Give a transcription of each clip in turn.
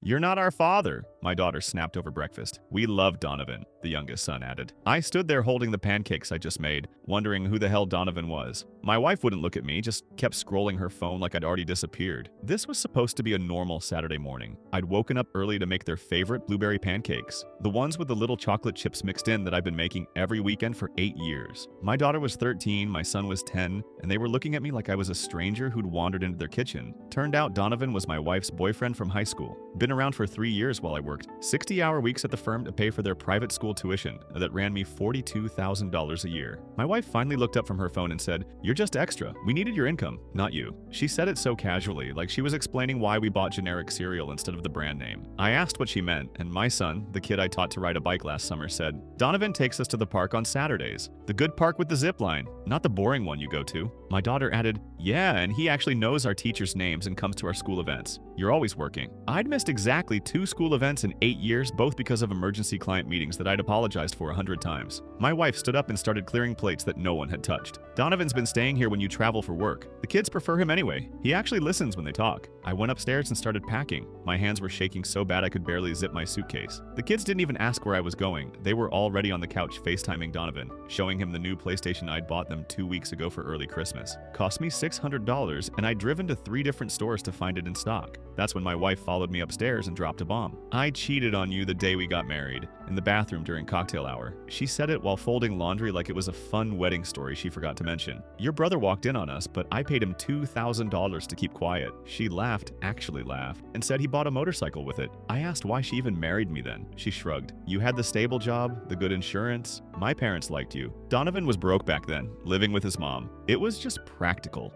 "You're not our father," my daughter snapped over breakfast. "We love Donovan," the youngest son added. I stood there holding the pancakes I just made, wondering who the hell Donovan was. My wife wouldn't look at me, just kept scrolling her phone like I'd already disappeared. This was supposed to be a normal Saturday morning. I'd woken up early to make their favorite blueberry pancakes, the ones with the little chocolate chips mixed in that I've been making every weekend for 8 years. My daughter was 13, my son was 10, and they were looking at me like I was a stranger who'd wandered into their kitchen. Turned out Donovan was my wife's boyfriend from high school. Been around for 3 years while I worked 60-hour weeks at the firm to pay for their private school tuition that ran me $42,000 a year. My wife finally looked up from her phone and said, "You're just extra. We needed your income, not you." She said it so casually, like she was explaining why we bought generic cereal instead of the brand name. I asked what she meant, and my son, the kid I taught to ride a bike last summer, said, "Donovan takes us to the park on Saturdays. The good park with the zip line, not the boring one you go to." My daughter added, "Yeah, and he actually knows our teachers' names and comes to our school events. You're always working." I'd missed exactly 2 school events in 8 years, both because of emergency client meetings that I'd apologized for 100 times. My wife stood up and started clearing plates that no one had touched. "Donovan's been staying here when you travel for work. The kids prefer him anyway. He actually listens when they talk." I went upstairs and started packing. My hands were shaking so bad I could barely zip my suitcase. The kids didn't even ask where I was going. They were already on the couch FaceTiming Donovan, showing him the new PlayStation I'd bought them 2 weeks ago for early Christmas. Cost me $600, and I'd driven to 3 different stores to find it in stock. That's when my wife followed me upstairs and dropped a bomb. "I cheated on you the day we got married, in the bathroom during cocktail hour." She said it while folding laundry like it was a fun wedding story she forgot to mention. "Your brother walked in on us, but I paid him $2,000 to keep quiet." She laughed, actually laughed, and said he bought a motorcycle with it. I asked why she even married me then. She shrugged. "You had the stable job, the good insurance. My parents liked you." Donovan was broke back then, living with his mom. It was just practical.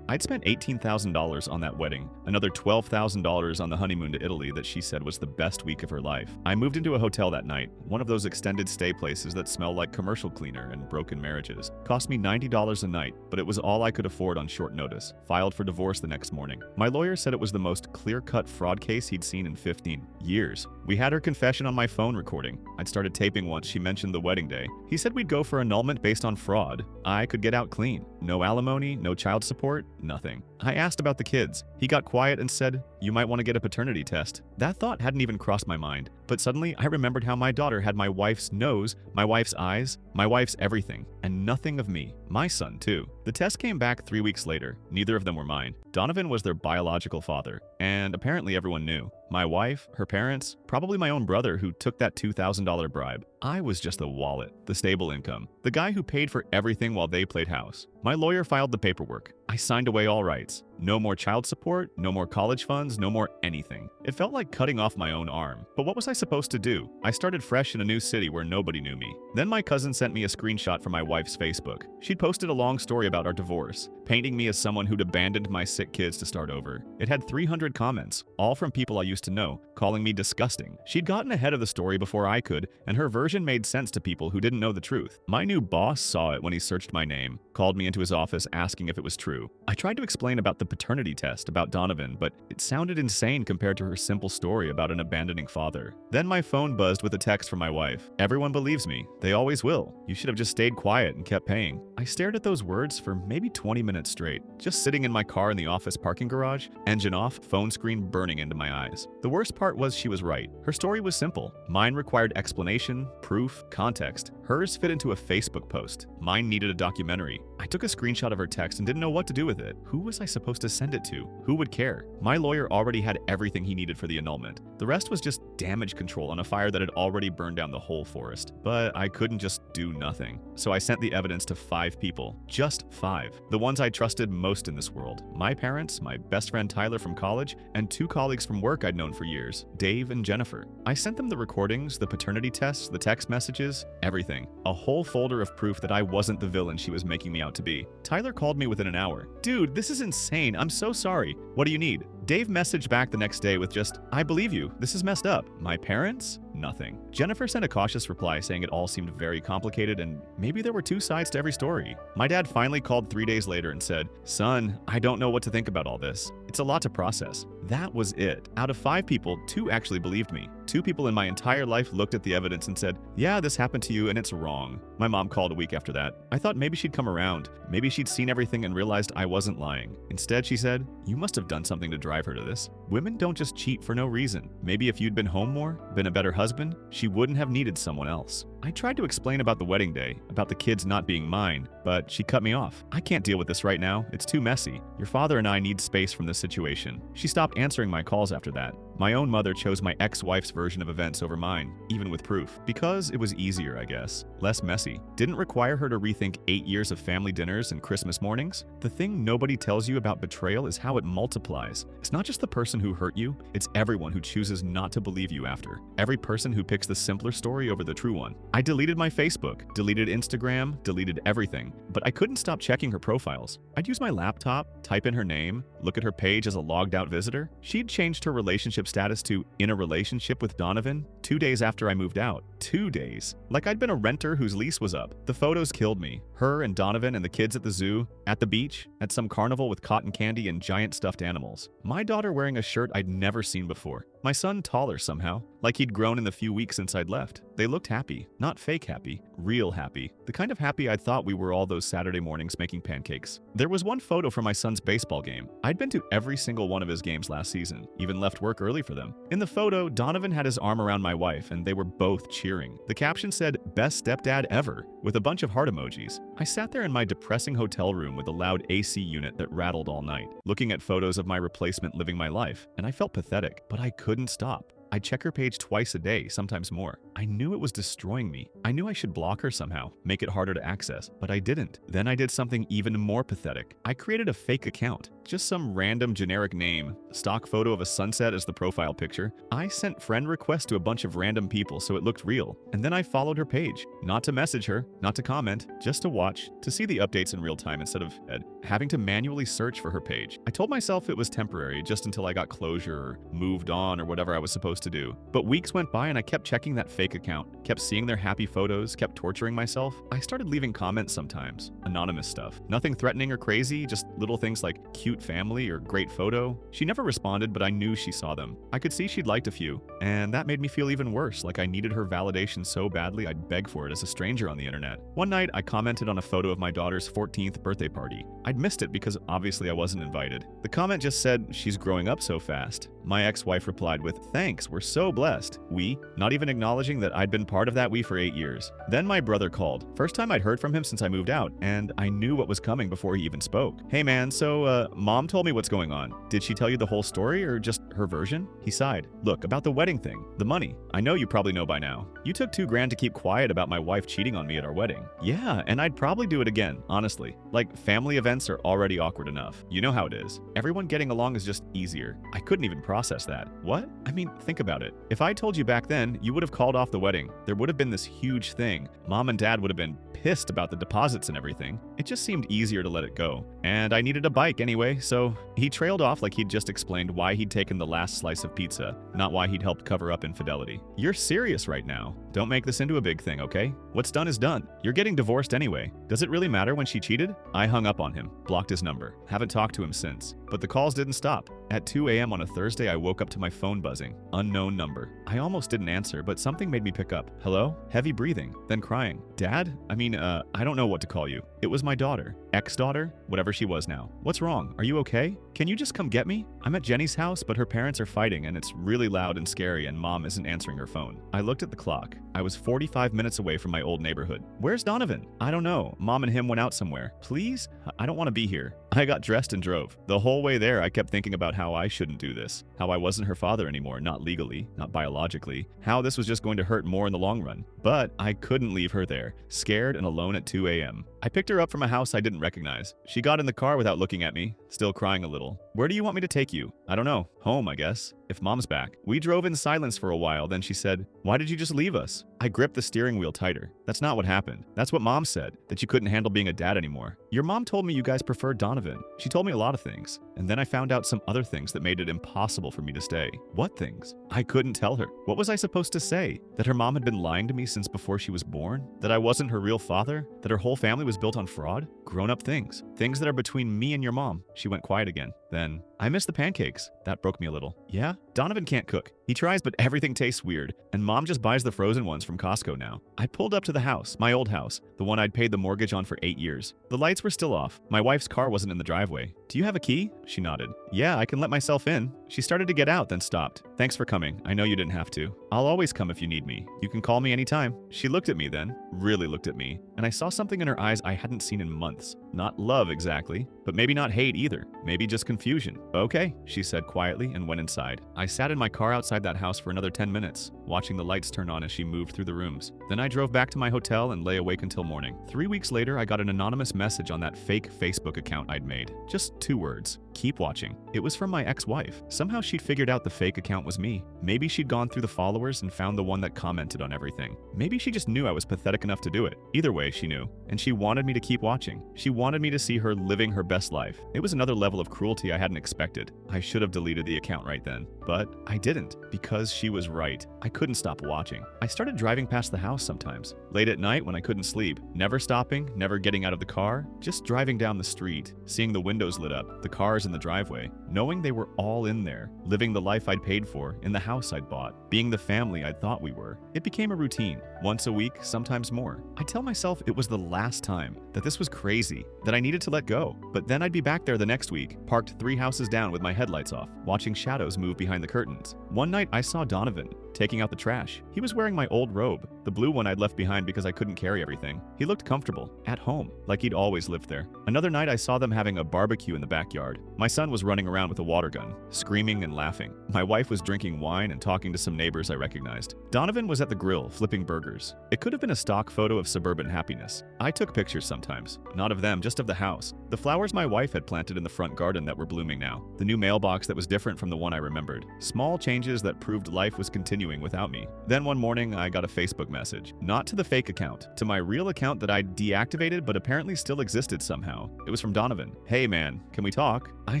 I'd spent $18,000 on that wedding, another $12,000 on the honeymoon to Italy that she said was the best week of her life. I moved into a hotel that night, one of those extended stay places that smell like commercial cleaner and broken marriages. Cost me $90 a night, but it was all I could afford on short notice. Filed for divorce the next morning. My lawyer said it was the most clear-cut fraud case he'd seen in 15 years. We had her confession on my phone recording. I'd started taping once she mentioned the wedding day. He said we'd go for annulment based on fraud. I could get out clean. No alimony, no child support, nothing. I asked about the kids. He got quiet and said, "You might want to get a paternity test." That thought hadn't even crossed my mind, but suddenly I remembered how my daughter had my wife's nose, my wife's eyes, my wife's everything, and nothing of me. My son, too. The test came back 3 weeks later. Neither of them were mine. Donovan was their biological father, and apparently everyone knew. My wife, her parents, probably my own brother who took that $2,000 bribe. I was just the wallet, the stable income, the guy who paid for everything while they played house. My lawyer filed the paperwork. I signed away all rights. No more child support, no more college funds, no more anything. It felt like cutting off my own arm. But what was I supposed to do? I started fresh in a new city where nobody knew me. Then my cousin sent me a screenshot from my wife's Facebook. She'd posted a long story about our divorce, painting me as someone who'd abandoned my sick kids to start over. It had 300 comments, all from people I used to know, calling me disgusting. She'd gotten ahead of the story before I could, and her version made sense to people who didn't know the truth. My new boss saw it when he searched my name, called me into his office asking if it was true. I tried to explain about the paternity test about Donovan, but it sounded insane compared to her simple story about an abandoning father. Then my phone buzzed with a text from my wife. "Everyone believes me. They always will. You should have just stayed quiet and kept paying." I stared at those words for maybe 20 minutes straight, just sitting in my car in the office parking garage, engine off, phone screen burning into my eyes. The worst part was she was right. Her story was simple. Mine required explanation, proof, context. Hers fit into a Facebook post. Mine needed a documentary. I took a screenshot of her text and didn't know what to do with it. Who was I supposed to send it to? Who would care? My lawyer already had everything he needed for the annulment. The rest was just damage control on a fire that had already burned down the whole forest. But I couldn't just do nothing. So I sent the evidence to 5 people. Just 5. The ones I trusted most in this world. My parents, my best friend Tyler from college, and 2 colleagues from work I'd known for years, Dave and Jennifer. I sent them the recordings, the paternity tests, the text messages, everything. A whole folder of proof that I wasn't the villain she was making me out to be. Tyler called me within an hour. "Dude, this is insane. I'm so sorry. What do you need?" Dave messaged back the next day with just, "I believe you. This is messed up." My parents? Nothing. Jennifer sent a cautious reply saying it all seemed very complicated and maybe there were two sides to every story. My dad finally called 3 days later and said, "Son, I don't know what to think about all this. It's a lot to process." That was it. Out of 5 people, 2 actually believed me. 2 people in my entire life looked at the evidence and said, "Yeah, this happened to you and it's wrong." My mom called a week after that. I thought maybe she'd come around. Maybe she'd seen everything and realized I wasn't lying. Instead, she said, "You must have done something to drive her to this. Women don't just cheat for no reason. Maybe if you'd been home more, been a better husband, she wouldn't have needed someone else." I tried to explain about the wedding day, about the kids not being mine, but she cut me off. "I can't deal with this right now. It's too messy. Your father and I need space from this situation." She stopped answering my calls after that. My own mother chose my ex-wife's version of events over mine, even with proof. Because it was easier, I guess. Less messy. Didn't require her to rethink 8 years of family dinners and Christmas mornings. The thing nobody tells you about betrayal is how it multiplies. It's not just the person who hurt you, it's everyone who chooses not to believe you after. Every person who picks the simpler story over the true one. I deleted my Facebook, deleted Instagram, deleted everything, but I couldn't stop checking her profiles. I'd use my laptop, type in her name, look at her page as a logged out visitor. She'd changed her relationship status to "in a relationship with Donovan" 2 days after I moved out. 2 days. Like I'd been a renter whose lease was up. The photos killed me. Her and Donovan and the kids at the zoo, at the beach, at some carnival with cotton candy and giant stuffed animals. My daughter wearing a shirt I'd never seen before. My son taller somehow, like he'd grown in the few weeks since I'd left. They looked happy. Not fake happy. Real happy. The kind of happy I'd thought we were all those Saturday mornings making pancakes. There was one photo from my son's baseball game. I'd been to every single one of his games last season, even left work early for them. In the photo, Donovan had his arm around my wife and they were both cheering. The caption said, "Best stepdad ever," with a bunch of heart emojis. I sat there in my depressing hotel room with a loud AC unit that rattled all night, looking at photos of my replacement living my life, and I felt pathetic, but I couldn't stop. I'd check her page twice a day, sometimes more. I knew it was destroying me. I knew I should block her somehow, make it harder to access, but I didn't. Then I did something even more pathetic. I created a fake account. Just some random generic name, stock photo of a sunset as the profile picture. I sent friend requests to a bunch of random people so it looked real. And then I followed her page. Not to message her, not to comment, just to watch, to see the updates in real time instead of having to manually search for her page. I told myself it was temporary, just until I got closure or moved on or whatever I was supposed to do. But weeks went by and I kept checking that fake account, kept seeing their happy photos, kept torturing myself. I started leaving comments sometimes, anonymous stuff. Nothing threatening or crazy, just little things like cute family or great photo. She never responded, but I knew she saw them. I could see she'd liked a few, and that made me feel even worse, like I needed her validation so badly I'd beg for it as a stranger on the internet. One night, I commented on a photo of my daughter's 14th birthday party. I'd missed it because obviously I wasn't invited. The comment just said, "She's growing up so fast." My ex-wife replied with, "Thanks, we're so blessed." We, not even acknowledging that I'd been part of that we for 8 years. Then my brother called. First time I'd heard from him since I moved out, and I knew what was coming before he even spoke. "Hey man, so mom told me what's going on. Did she tell you the whole story or just her version?" He sighed. "Look, about the wedding thing, the money. I know you probably know by now. You took $2,000 to keep quiet about my wife cheating on me at our wedding." "Yeah, and I'd probably do it again, honestly. Like, family events are already awkward enough. You know how it is. Everyone getting along is just easier." I couldn't even process that. What? I mean, think about it. If I told you back then, you would have called off the wedding. There would have been this huge thing. Mom and dad would have been pissed about the deposits and everything. It just seemed easier to let it go. And I needed a bike anyway, so he trailed off like he'd just explained why he'd taken the last slice of pizza, not why he'd helped cover up infidelity. "You're serious right now. Don't make this into a big thing, okay? What's done is done. You're getting divorced anyway. Does it really matter when she cheated?" I hung up on him, blocked his number. Haven't talked to him since. But the calls didn't stop. At 2 a.m. on a Thursday, I woke up to my phone buzzing. Unknown number. I almost didn't answer, but something made me pick up. "Hello?" Heavy breathing, then crying. "Dad? I don't know what to call you." It was my daughter. Ex-daughter? Whatever she was now. "What's wrong? Are you okay? Can you just come get me? I'm at Jenny's house, but her parents are fighting and it's really loud and scary and mom isn't answering her phone." I looked at the clock. I was 45 minutes away from my old neighborhood. "Where's Donovan?" "I don't know. Mom and him went out somewhere." "Please? I don't want to be here." I got dressed and drove. The whole way there, I kept thinking about how I shouldn't do this. How I wasn't her father anymore, not legally, not biologically. How this was just going to hurt more in the long run. But I couldn't leave her there, scared and alone at 2 a.m. I picked her up from a house I didn't recognize. She got in the car without looking at me, still crying a little. "Where do you want me to take you?" "I don't know. Home, I guess. If mom's back." We drove in silence for a while, then she said, "Why did you just leave us?" I gripped the steering wheel tighter. That's not what happened. That's what Mom said, that you couldn't handle being a dad anymore. Your mom told me you guys preferred Donovan. She told me a lot of things. And then I found out some other things that made it impossible for me to stay. What things? I couldn't tell her. What was I supposed to say? That her mom had been lying to me since before she was born? That I wasn't her real father? That her whole family was built on fraud? Grown-up things. Things that are between me and your mom. She went quiet again. Then, I miss the pancakes. That broke me a little. Yeah? Donovan can't cook. He tries, but everything tastes weird. And Mom just buys the frozen ones from Costco now. I pulled up to the house, my old house, the one I'd paid the mortgage on for 8 years. The lights were still off. My wife's car wasn't in the driveway. Do you have a key? She nodded. Yeah, I can let myself in. She started to get out, then stopped. Thanks for coming. I know you didn't have to. I'll always come if you need me. You can call me anytime. She looked at me then, really looked at me, and I saw something in her eyes I hadn't seen in months. Not love exactly, but maybe not hate either. Maybe just confusion. Okay, she said quietly and went inside. I sat in my car outside that house for another 10 minutes, watching the lights turn on as she moved through the rooms. Then I drove back to my hotel and lay awake until morning. 3 weeks later, I got an anonymous message on that fake Facebook account I'd made. Just 2 words. Keep watching. It was from my ex-wife. Somehow she'd figured out the fake account was me. Maybe she'd gone through the followers and found the one that commented on everything. Maybe she just knew I was pathetic enough to do it. Either way, she knew. And she wanted me to keep watching. She wanted me to see her living her best life. It was another level of cruelty I hadn't expected. I should have deleted the account right then. But I didn't, because she was right. I couldn't stop watching. I started driving past the house sometimes. Late at night when I couldn't sleep. Never stopping, never getting out of the car. Just driving down the street, seeing the windows lit up, the cars in the driveway, knowing they were all in there, living the life I'd paid for, in the house I'd bought, being the family I thought we were. It became a routine, once a week, sometimes more. I tell myself it was the last time, that this was crazy, that I needed to let go. But then I'd be back there the next week, parked 3 houses down with my headlights off, watching shadows move behind the curtains. One night I saw Donovan, taking out the trash. He was wearing my old robe, the blue one I'd left behind because I couldn't carry everything. He looked comfortable, at home, like he'd always lived there. Another night I saw them having a barbecue in the backyard. My son was running around with a water gun, screaming and laughing. My wife was drinking wine and talking to some neighbors I recognized. Donovan was at the grill, flipping burgers. It could have been a stock photo of suburban happiness. I took pictures sometimes, not of them, just of the house. The flowers my wife had planted in the front garden that were blooming now. The new mailbox that was different from the one I remembered. Small changes that proved life was continuing without me. Then one morning, I got a Facebook message. Not to the fake account, to my real account that I'd deactivated but apparently still existed somehow. It was from Donovan. Hey man, can we talk? I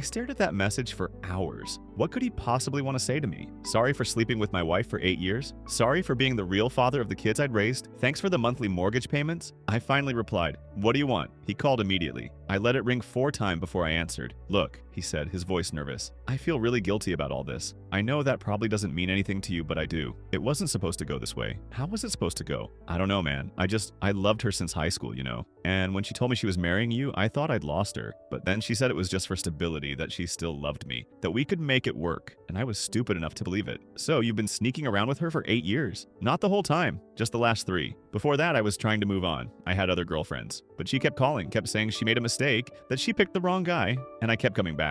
stared at that message for hours. What could he possibly want to say to me? Sorry for sleeping with my wife for 8 years? Sorry for being the real father of the kids I'd raised? Thanks for the monthly mortgage payments? I finally replied, what do you want? He called immediately. I let it ring 4 times before I answered. Look, he said, his voice nervous. I feel really guilty about all this. I know that probably doesn't mean anything to you, but I do. It wasn't supposed to go this way. How was it supposed to go? I don't know, man. I loved her since high school, you know? And when she told me she was marrying you, I thought I'd lost her. But then she said it was just for stability, that she still loved me, that we could make it work. And I was stupid enough to believe it. So you've been sneaking around with her for 8 years? Not the whole time, just the last 3. Before that, I was trying to move on. I had other girlfriends. But she kept calling, kept saying she made a mistake, that she picked the wrong guy, and I kept coming back.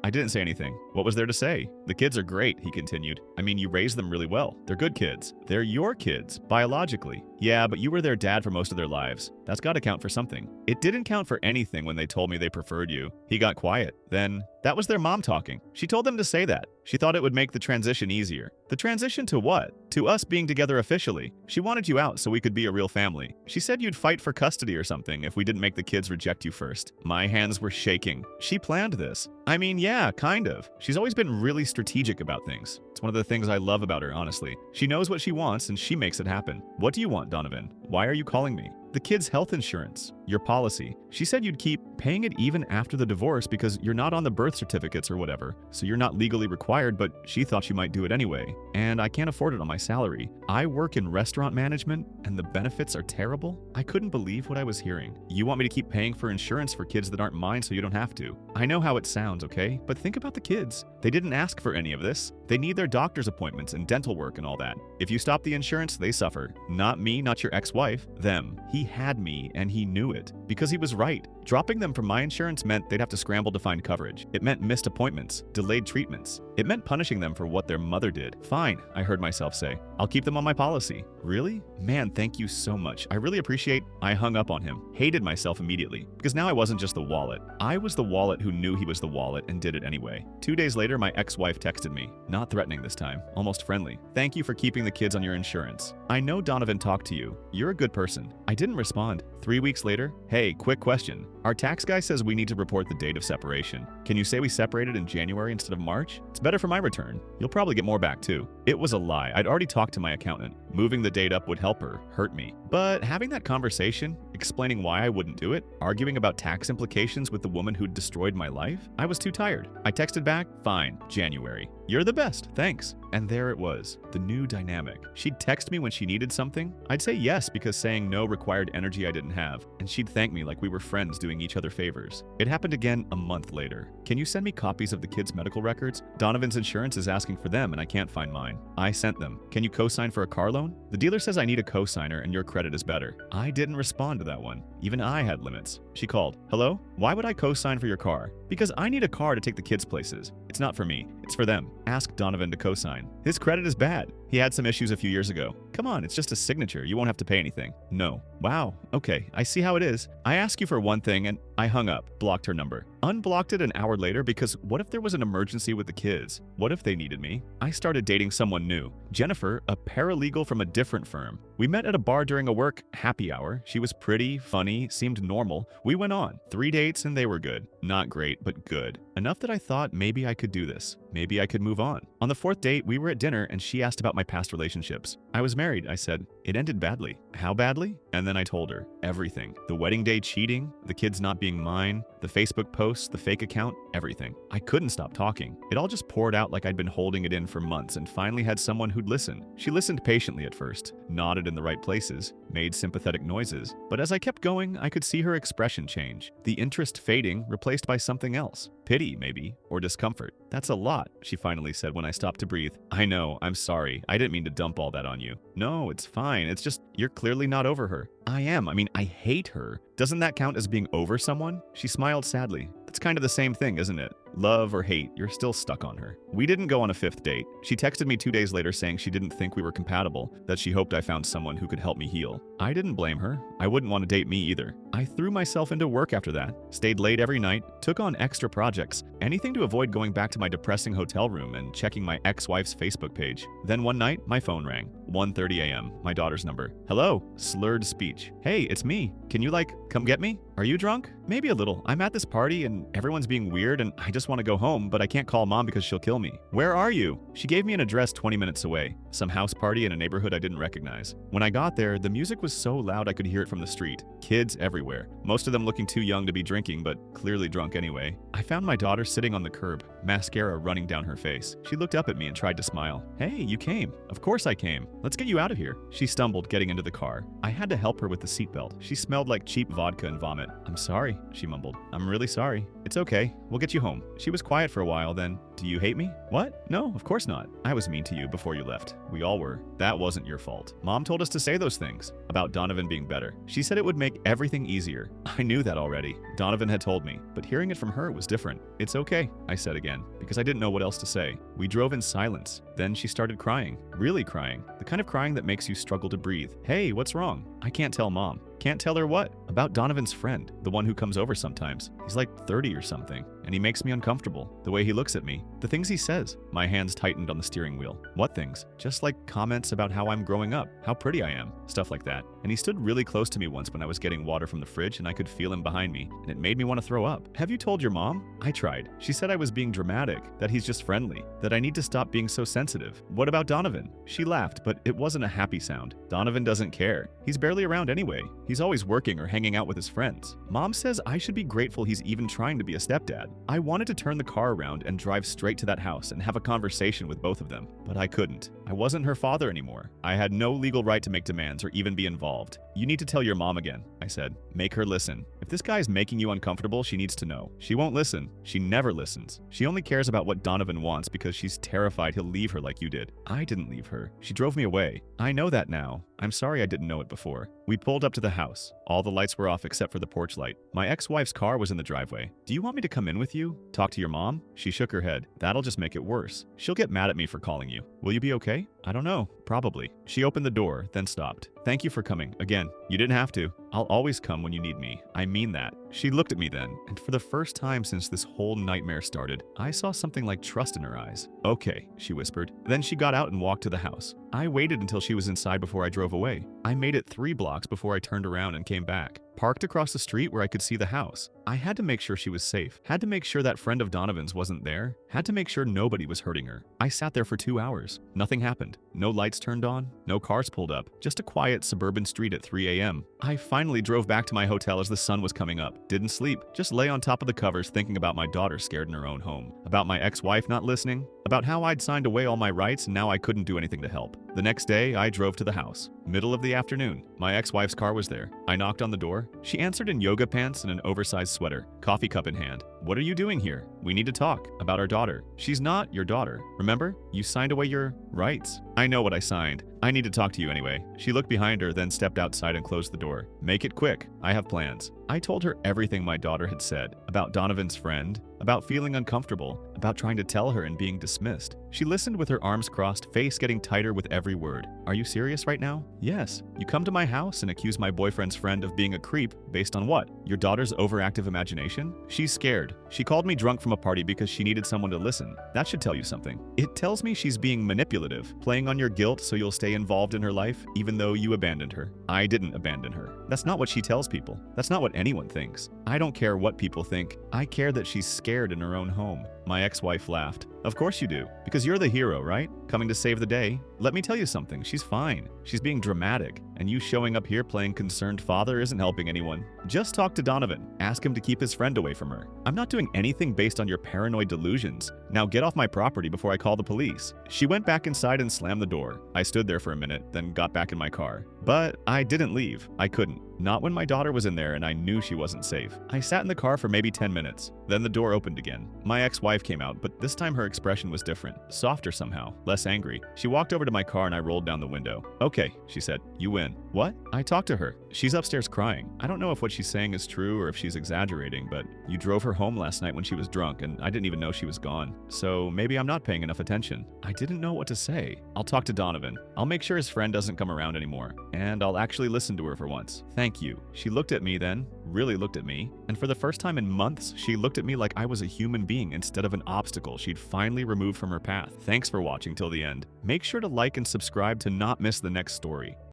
I didn't say anything. What was there to say? The kids are great, he continued. I mean, you raised them really well. They're good kids. They're your kids, biologically. Yeah, but you were their dad for most of their lives. That's gotta count for something. It didn't count for anything when they told me they preferred you. He got quiet. Then, that was their mom talking. She told them to say that. She thought it would make the transition easier. The transition to what? To us being together officially. She wanted you out so we could be a real family. She said you'd fight for custody or something if we didn't make the kids reject you first. My hands were shaking. She planned this. I mean, yeah, kind of. She's always been really strategic about things. It's one of the things I love about her, honestly. She knows what she wants and she makes it happen. What do you want, Donovan? Why are you calling me? The kids' health insurance, your policy. She said you'd keep paying it even after the divorce because you're not on the birth certificates or whatever, so you're not legally required, but she thought you might do it anyway. And I can't afford it on my salary. I work in restaurant management, and the benefits are terrible? I couldn't believe what I was hearing. You want me to keep paying for insurance for kids that aren't mine so you don't have to. I know how it sounds, okay? But think about the kids. They didn't ask for any of this. They need their doctor's appointments and dental work and all that. If you stop the insurance, they suffer. Not me, not your ex-wife, them. He had me, and he knew it. Because he was right. Dropping them from my insurance meant they'd have to scramble to find coverage. It meant missed appointments, delayed treatments. It meant punishing them for what their mother did. Fine, I heard myself say. I'll keep them on my policy. Really? Man, thank you so much. I really appreciate. I hung up on him, hated myself immediately, because now I wasn't just the wallet. I was the wallet who knew he was the wallet and did it anyway. 2 days later, my ex-wife texted me, not threatening this time, almost friendly. Thank you for keeping the kids on your insurance. I know Donovan talked to you. You're a good person. I didn't respond. 3 weeks later, hey, quick question. Our tax guy says we need to report the date of separation. Can you say we separated in January instead of March? It's better for my return. You'll probably get more back too. It was a lie. I'd already talked to my accountant. Moving the date up would help her, hurt me. But having that conversation, explaining why I wouldn't do it, arguing about tax implications with the woman who'd destroyed my life, I was too tired. I texted back, fine, January. You're the best, thanks. And there it was, the new dynamic. She'd text me when she needed something. I'd say yes because saying no required energy I didn't have, and she'd thank me like we were friends doing each other favors. It happened again a month later. Can you send me copies of the kids' medical records? Donovan's insurance is asking for them and I can't find mine. I sent them. Can you co-sign for a car loan? The dealer says I need a co-signer and your credit is better. I didn't respond to that one. Even I had limits. She called. Hello? Why would I co-sign for your car? Because I need a car to take the kids places. It's not for me. It's for them. Ask Donovan to co-sign. His credit is bad. He had some issues a few years ago. Come on, it's just a signature. You won't have to pay anything. No. Wow. Okay, I see how it is. I asked you for one thing and I hung up, blocked her number. Unblocked it an hour later because what if there was an emergency with the kids? What if they needed me? I started dating someone new. Jennifer, a paralegal from a different firm. We met at a bar during a work happy hour. She was pretty, funny, seemed normal. We went on 3 dates and they were good. Not great, but good. Enough that I thought maybe I could do this. Maybe I could move on. On the 4th date, we were at dinner and she asked about my past relationships. I was married, I said. It ended badly. How badly? And then I told her everything. The wedding day cheating, the kids not being mine, the Facebook posts, the fake account, everything. I couldn't stop talking. It all just poured out like I'd been holding it in for months and finally had someone who'd listen. She listened patiently at first, nodded in the right places, made sympathetic noises. But as I kept going, I could see her expression change. The interest fading, replaced by something else. Pity, maybe, or discomfort. That's a lot, she finally said when I stopped to breathe. I know, I'm sorry. I didn't mean to dump all that on you. No, it's fine. It's just, you're clearly not over her. I am. I hate her. Doesn't that count as being over someone? She smiled sadly. That's kind of the same thing, isn't it? Love or hate, you're still stuck on her. We didn't go on a 5th date. She texted me 2 days later saying she didn't think we were compatible, that she hoped I found someone who could help me heal. I didn't blame her. I wouldn't want to date me either. I threw myself into work after that, stayed late every night, took on extra projects, anything to avoid going back to my depressing hotel room and checking my ex-wife's Facebook page. Then one night, my phone rang. 1:30 a.m., my daughter's number. Hello, slurred speech. Hey, it's me. Can you come get me? Are you drunk? Maybe a little. I'm at this party and everyone's being weird and I just want to go home, but I can't call mom because she'll kill me. Where are you? She gave me an address 20 minutes away, some house party in a neighborhood I didn't recognize. When I got there, the music was so loud I could hear it from the street. Kids everywhere, most of them looking too young to be drinking, but clearly drunk anyway. I found my daughter sitting on the curb, mascara running down her face. She looked up at me and tried to smile. Hey, you came. Of course I came. Let's get you out of here. She stumbled getting into the car. I had to help her with the seatbelt. She smelled like cheap vodka and vomit. I'm sorry, she mumbled. I'm really sorry. It's okay. We'll get you home. She was quiet for a while, then, do you hate me? What? No, of course not. I was mean to you before you left. We all were. That wasn't your fault. Mom told us to say those things about Donovan being better. She said it would make everything easier. I knew that already. Donovan had told me, but hearing it from her was different. It's okay, I said again, because I didn't know what else to say. We drove in silence. Then she started crying. Really crying. The kind of crying that makes you struggle to breathe. Hey, what's wrong? I can't tell mom. Can't tell her what? About Donovan's friend, the one who comes over sometimes. He's like 30 or something, and he makes me uncomfortable. The way he looks at me, the things he says. My hands tightened on the steering wheel. What things? Just like comments about how I'm growing up, how pretty I am, stuff like that. And he stood really close to me once when I was getting water from the fridge and I could feel him behind me, and it made me want to throw up. Have you told your mom? I tried. She said I was being dramatic, that he's just friendly, that I need to stop being so sensitive. What about Donovan? She laughed, but it wasn't a happy sound. Donovan doesn't care. He's barely around anyway. He's always working or hanging out with his friends. Mom says I should be grateful he's even trying to be a stepdad. I wanted to turn the car around and drive straight to that house and have a conversation with both of them, but I couldn't. I wasn't her father anymore. I had no legal right to make demands or even be involved. You need to tell your mom again, I said. Make her listen. If this guy is making you uncomfortable, she needs to know. She won't listen. She never listens. She only cares about what Donovan wants because she's terrified he'll leave her like you did. I didn't leave her. She drove me away. I know that now. I'm sorry I didn't know it before. We pulled up to the house. All the lights were off except for the porch light. My ex-wife's car was in the driveway. Do you want me to come in with you? Talk to your mom? She shook her head. That'll just make it worse. She'll get mad at me for calling you. Will you be okay? I don't know. Probably. She opened the door, then stopped. Thank you for coming. Again, you didn't have to. I'll always come when you need me. I mean that. She looked at me then, and for the first time since this whole nightmare started, I saw something like trust in her eyes. Okay, she whispered. Then she got out and walked to the house. I waited until she was inside before I drove away. I made it 3 blocks before I turned around and came back. Parked across the street where I could see the house. I had to make sure she was safe. Had to make sure that friend of Donovan's wasn't there. Had to make sure nobody was hurting her. I sat there for 2 hours. Nothing happened. No lights turned on. No cars pulled up. Just a quiet suburban street at 3 a.m. I finally drove back to my hotel as the sun was coming up. Didn't sleep. Just lay on top of the covers thinking about my daughter scared in her own home. About my ex-wife not listening. About how I'd signed away all my rights and now I couldn't do anything to help. The next day, I drove to the house. Middle of the afternoon. My ex-wife's car was there. I knocked on the door. She answered in yoga pants and an oversized sweater, coffee cup in hand. What are you doing here? We need to talk about our daughter. She's not your daughter. Remember? You signed away your rights. I know what I signed. I need to talk to you anyway. She looked behind her, then stepped outside and closed the door. Make it quick. I have plans. I told her everything my daughter had said about Donovan's friend, about feeling uncomfortable, about trying to tell her and being dismissed. She listened with her arms crossed, face getting tighter with every word. Are you serious right now? Yes. You come to my house and accuse my boyfriend's friend of being a creep based on what? Your daughter's overactive imagination? She's scared. She called me drunk from a party because she needed someone to listen. That should tell you something. It tells me she's being manipulative, playing on your guilt so you'll stay involved in her life even though you abandoned her. I didn't abandon her. That's not what she tells people. That's not what anyone thinks. I don't care what people think. I care that she's scared in her own home. My ex-wife laughed. Of course you do, because you're the hero, right? Coming to save the day. Let me tell you something, she's fine. She's being dramatic, and you showing up here playing concerned father isn't helping anyone. Just talk to Donovan. Ask him to keep his friend away from her. I'm not doing anything based on your paranoid delusions. Now get off my property before I call the police. She went back inside and slammed the door. I stood there for a minute, then got back in my car. But I didn't leave. I couldn't. Not when my daughter was in there and I knew she wasn't safe. I sat in the car for maybe 10 minutes. Then the door opened again. My ex-wife came out, but this time her expression was different. Softer somehow. Less angry. She walked over to my car and I rolled down the window. Okay, she said. You win. What? I talked to her. She's upstairs crying. I don't know if what she's saying is true or if she's exaggerating, but you drove her home last night when she was drunk and I didn't even know she was gone. So maybe I'm not paying enough attention. I didn't know what to say. I'll talk to Donovan. I'll make sure his friend doesn't come around anymore. And I'll actually listen to her for once. Thank you. She looked at me then, really looked at me, and for the first time in months, she looked at me like I was a human being instead of an obstacle she'd finally removed from her path. Thanks for watching till the end. Make sure to like and subscribe to not miss the next story.